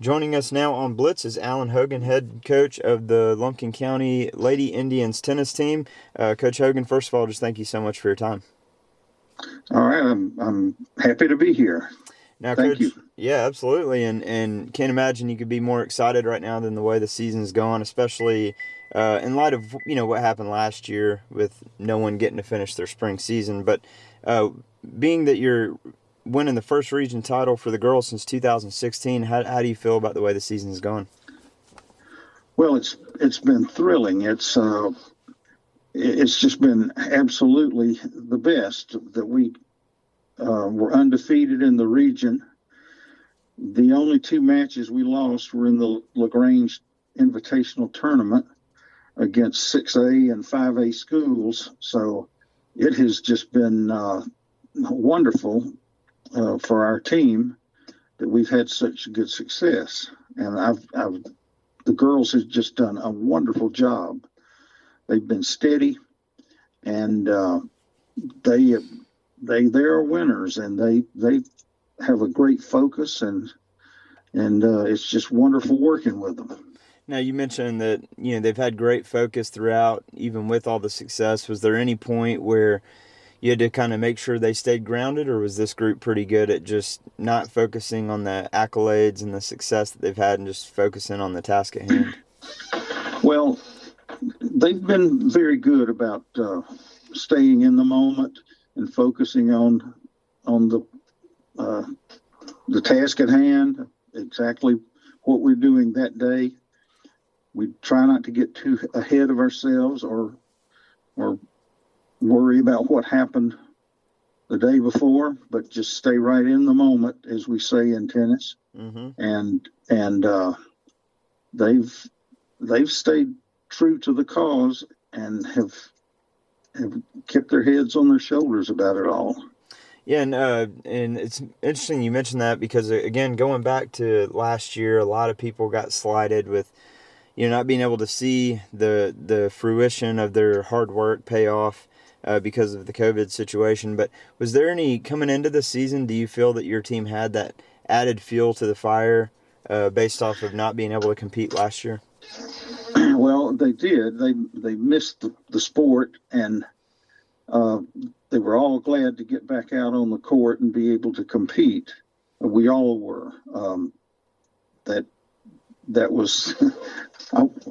Joining us now on Blitz is Alan Hogan, head coach of the Lumpkin County Lady Indians tennis team. Coach Hogan, first of all, just thank you so much for your time. All right, I'm happy to be here. Now, Thank Coach, you. yeah, absolutely, and can't imagine you could be more excited right now than the way the season's gone, especially in light of what happened last year with no one getting to finish their spring season. But uh, being that you're winning the first region title for the girls since 2016, how do you feel about the way the season's gone? Well, it's been thrilling. It's just been absolutely the best that we were undefeated in the region. The only two matches we lost were in the LaGrange Invitational Tournament against 6A and 5A schools. So it has just been wonderful for our team that we've had such good success. And the girls have just done a wonderful job. They've been steady, and they're winners, and they have a great focus, and it's just wonderful working with them. Now, you mentioned that they've had great focus throughout, even with all the success. Was there any point where you had to kind of make sure they stayed grounded, or was this group pretty good at just not focusing on the accolades and the success that they've had and just focusing on the task at hand? Well, they've been very good about staying in the moment and focusing on the task at hand, exactly what we're doing that day. We try not to get too ahead of ourselves or worry about what happened the day before, but just stay right in the moment, as we say in tennis. Mm-hmm. And they've stayed true to the cause and have kept their heads on their shoulders about it all. Yeah, and it's interesting you mentioned that because, again, going back to last year, a lot of people got slighted with not being able to see the fruition of their hard work pay off because of the COVID situation. But was there any, coming into the season, do you feel that your team had that added fuel to the fire based off of not being able to compete last year? Well, they did. They missed the sport, and they were all glad to get back out on the court and be able to compete. We all were. That was,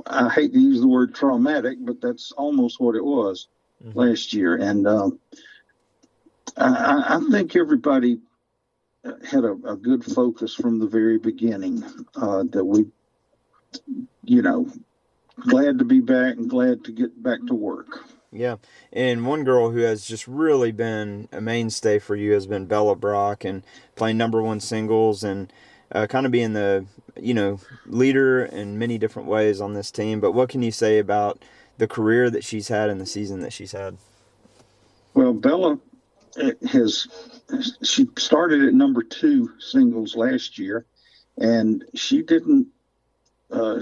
I hate to use the word traumatic, but that's almost what it was last year. And I think everybody had a good focus from the very beginning, that we, glad to be back and glad to get back to work. Yeah, and one girl who has just really been a mainstay for you has been Bella Brock, and playing number one singles and kind of being the leader in many different ways on this team. But what can you say about the career that she's had and the season that she's had? Well, Bella she started at number two singles last year, and she didn't.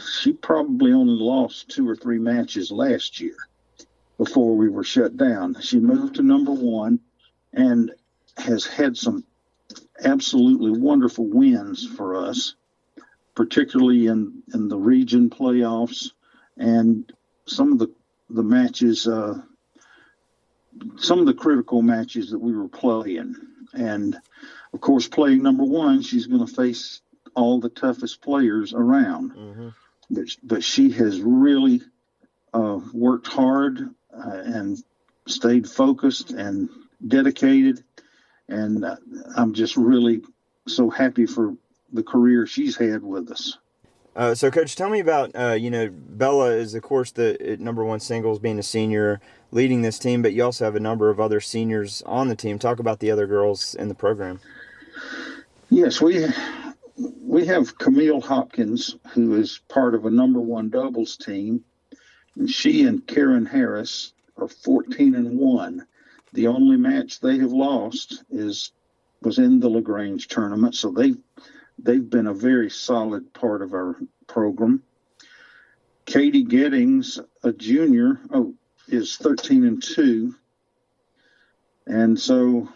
She probably only lost 2 or 3 matches last year before we were shut down. She moved to number one and has had some absolutely wonderful wins for us, particularly in the region playoffs and some of the matches, some of the critical matches that we were playing. And, of course, playing number one, she's going to face all the toughest players around. Mm-hmm. But she has really worked hard and stayed focused and dedicated. And I'm just really so happy for the career she's had with us. So, Coach, tell me about, Bella is, of course, the number one singles, being a senior, leading this team, but you also have a number of other seniors on the team. Talk about the other girls in the program. Yes, we have Camille Hopkins, who is part of a number one doubles team, and she and Karen Harris are 14-1. The only match they have lost was in the LaGrange tournament, so they've been a very solid part of our program. Katie Gettings, a junior, is 13-2, and so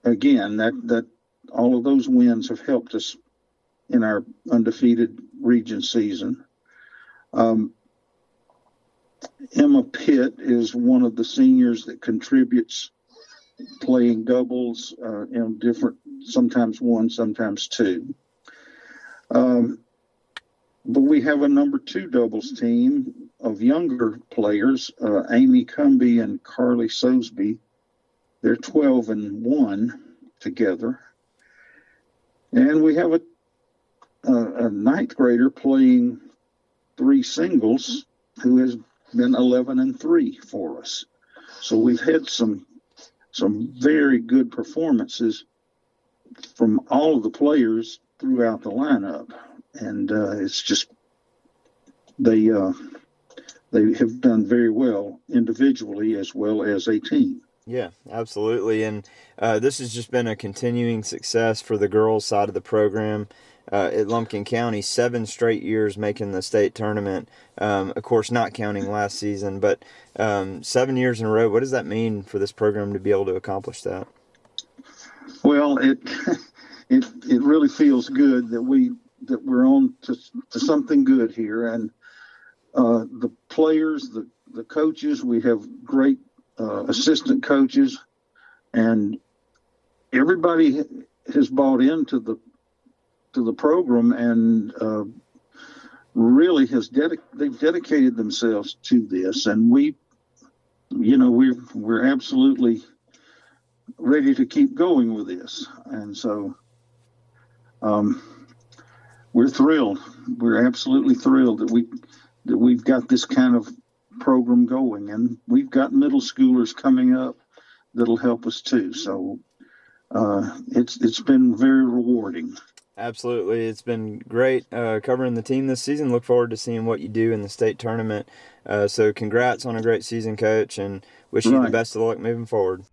again, that all of those wins have helped us in our undefeated region season. Emma Pitt is one of the seniors that contributes, playing doubles in different, sometimes one, sometimes two. But we have a number 2 doubles team of younger players, Amy Cumby and Carly Sosby. They're 12-1 together. And we have a 9th grader playing 3 singles who has been 11-3 for us. So we've had some very good performances from all of the players throughout the lineup. And it's just they have done very well individually as well as a team. Yeah, absolutely. And this has just been a continuing success for the girls' side of the program at Lumpkin County. 7 straight years making the state tournament. Of course, not counting last season, but 7 years in a row. What does that mean for this program to be able to accomplish that? Well, it really feels good that we're on to something good here. And the players, the coaches, we have great assistant coaches, and everybody has bought into the program and really they've dedicated themselves to this, and we're absolutely ready to keep going with this. And so we're thrilled. We're absolutely thrilled that we've got this kind of program going, and we've got middle schoolers coming up that'll help us too. So it's been very rewarding. Absolutely. It's been great covering the team this season. Look forward to seeing what you do in the state tournament. So congrats on a great season, Coach, and wish you the best of luck moving forward.